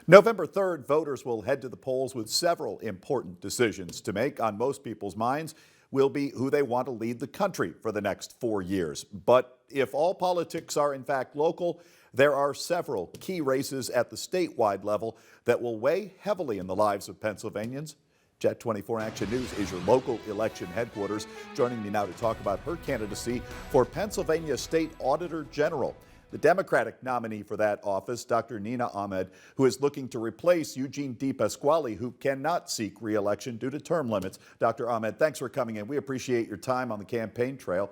November 3rd, voters will head to the polls with several important decisions to make. On most people's minds will be who they want to lead the country for the next 4 years. But if all politics are in fact local, there are several key races at the statewide level that will weigh heavily in the lives of Pennsylvanians. Jet 24 Action News is your local election headquarters. Joining me now to talk about her candidacy for Pennsylvania State Auditor General, the Democratic nominee for that office, Dr. Nina Ahmad, who is looking to replace Eugene DePasquale, who cannot seek re-election due to term limits. Dr. Ahmad, thanks for coming in. We appreciate your time on the campaign trail.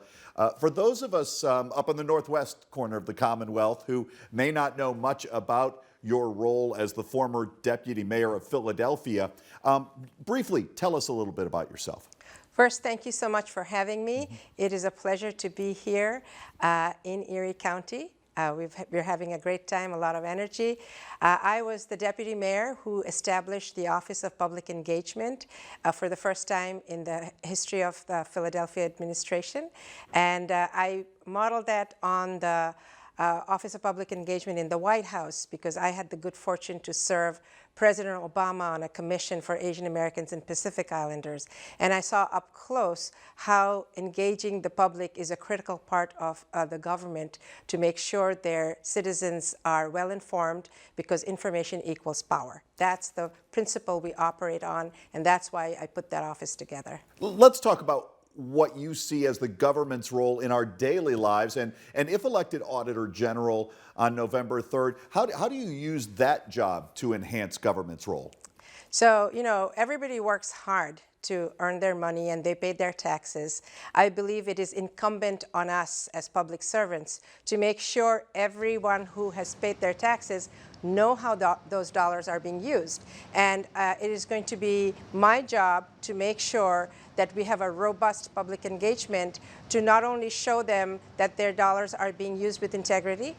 For those of us up in the northwest corner of the Commonwealth who may not know much about your role as the former deputy mayor of Philadelphia, briefly tell us a little bit about yourself. First, thank you so much for having me. It is a pleasure to be here in Erie County. We're having a great time, a lot of energy. I was the deputy mayor who established the Office of Public Engagement for the first time in the history of the Philadelphia administration. And I modeled that on the Office of Public Engagement in the White House because I had the good fortune to serve President Obama on a commission for Asian Americans and Pacific Islanders. And I saw up close how engaging the public is a critical part of the government to make sure their citizens are well informed, because information equals power. That's the principle we operate on, and that's why I put that office together. Let's talk about what you see as the government's role in our daily lives. And if elected Auditor General on November 3rd, how do you use that job to enhance government's role? So, you know, everybody works hard to earn their money and they pay their taxes. I believe it is incumbent on us as public servants to make sure everyone who has paid their taxes know how those dollars are being used. And it is going to be my job to make sure that we have a robust public engagement to not only show them that their dollars are being used with integrity,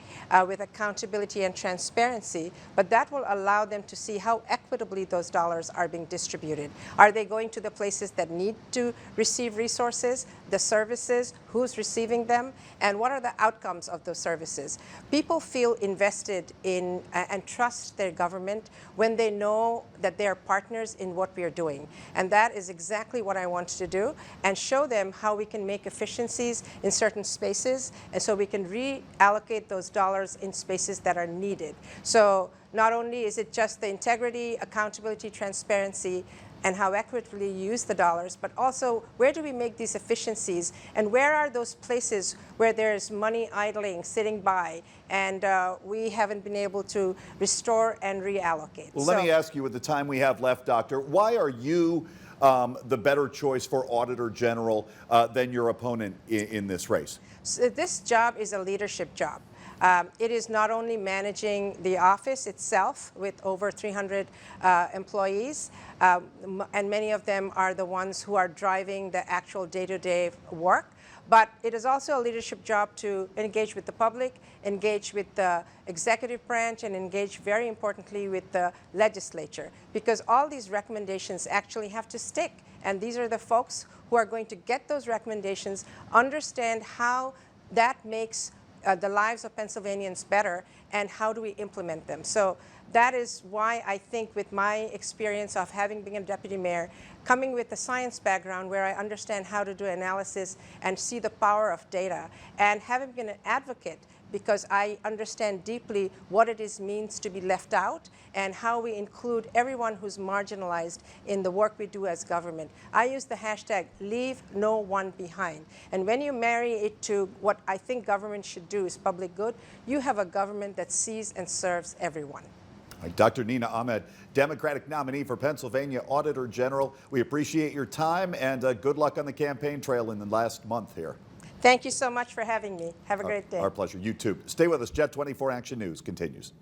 with accountability and transparency, but that will allow them to see how equitably those dollars are being distributed. Are they going to the places that need to receive resources, the services, who's receiving them, and what are the outcomes of those services? People feel invested in and trust their government when they know that they are partners in what we are doing. And that is exactly what I want to do, and show them how we can make efficiencies in certain spaces, and so we can reallocate those dollars in spaces that are needed. So not only is it just the integrity, accountability, transparency, and how equitably you use the dollars, but also where do we make these efficiencies, and where are those places where there's money idling, sitting by, and we haven't been able to restore and reallocate. Well, let me ask you, with the time we have left, Doctor, why are you the better choice for Auditor General than your opponent in this race? So this job is a leadership job. It is not only managing the office itself with over 300 employees, and many of them are the ones who are driving the actual day-to-day work, but it is also a leadership job to engage with the public, engage with the executive branch, and engage, very importantly, with the legislature, because all these recommendations actually have to stick. And these are the folks who are going to get those recommendations, understand how that makes the lives of Pennsylvanians better, and how do we implement them. So that is why I think, with my experience of having been a deputy mayor, coming with a science background where I understand how to do analysis and see the power of data, and having been an advocate because I understand deeply what it means to be left out and how we include everyone who's marginalized in the work we do as government. I use the hashtag leave no one behind. And when you marry it to what I think government should do is public good, you have a government that sees and serves everyone. Dr. Nina Ahmad, Democratic nominee for Pennsylvania Auditor General. We appreciate your time, and good luck on the campaign trail in the last month here. Thank you so much for having me. Have a great day. Our pleasure. You too. Stay with us. Jet 24 Action News continues.